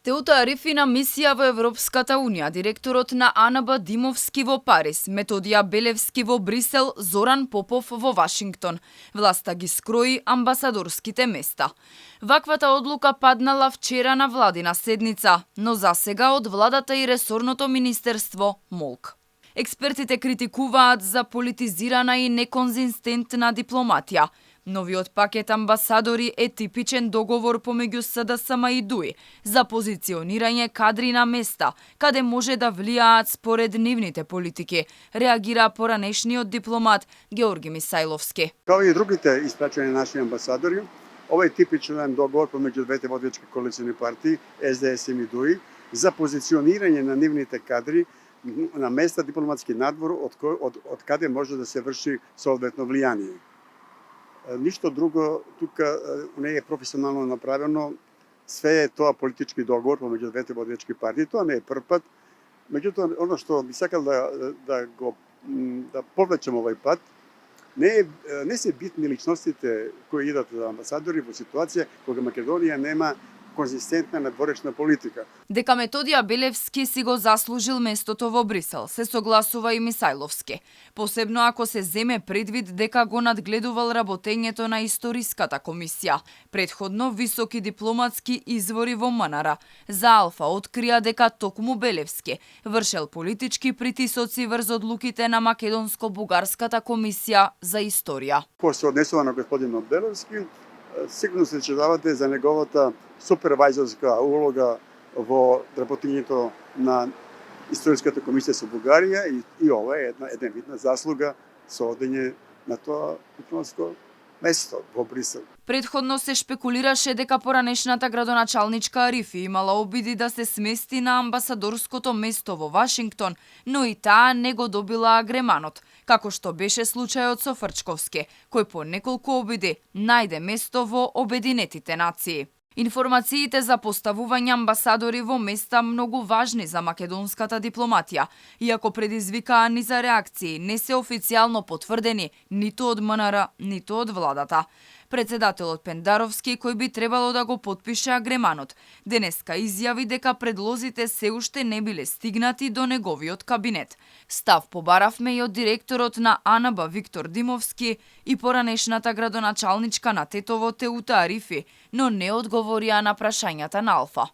Теута Арифи на мисија во Европската Унија, директорот на АНБ Димовски во Париз, Методија Белевски во Брисел, Зоран Попов во Вашингтон. Власта ги скрои амбасадорските места. Ваквата одлука паднала вчера на владина седница, но засега од владата и ресорното министерство молк. Експертите критикуваат за политизирана и неконзистентна дипломатија. Новиот пакет амбасадори е типичен договор помеѓу СДСМ и ДУИ за позиционирање кадри на места, каде може да влијаат според нивните политики, реагира поранешниот дипломат Георги Мисајловски. Као и другите испрачени наши амбасадори, овој типичен договор помеѓу двете водечки коалициони партии, СДСМ и ДУИ, за позиционирање на нивните кадри на места дипломатски надвор од каде може да се врши соодветно влијание. Ништо друго тука не е професионално направено, све е тоа политички договор помеѓу двете водечки партии, тоа не е прв пат. Меѓутоа, оно што би сакал да повлечем овој пат, не се битни личностите кои идат за амбасадори во ситуација кога Македонија нема конзистентна надворешна политика. Дека Методија Белевски си го заслужил местото во Брисел, се согласува и Мисајловски. Посебно ако се земе предвид дека го надгледувал работењето на Историската комисија. Предходно високи дипломатски извори во МНР за Алфа открија дека токму Белевски вршел политички притисоци врз одлуките на Македонско-бугарската комисија за историја. Кој се однесува на господинот Белевски, сигурно се чудавате за неговата супервајзорска улога во работењето на Историската комисија со Бугарија и ова е една видна заслуга со одење на тоа дипломатско место во Брисел. Предходно се шпекулираше дека поранешната градоначалничка Арифи имала обиди да се смести на амбасадорското место во Вашингтон, но и таа не го добила агреманот, како што беше случајот со Фрчковски, кој по неколку обиди најде место во Обединетите нации. Информациите за поставување амбасадори во места многу важни за македонската дипломатија, иако предизвикаа низа реакции, не се официјално потврдени ниту од МНР, ниту од владата. Председателот Пендаровски, кој би требало да го потпише агреманот, денеска изјави дека предлозите се уште не биле стигнати до неговиот кабинет. Став побаравме и од директорот на АНБ Виктор Димовски и поранешната градоначалничка на Тетово Теута Арифи, но не одговорија на прашањата на Алфа.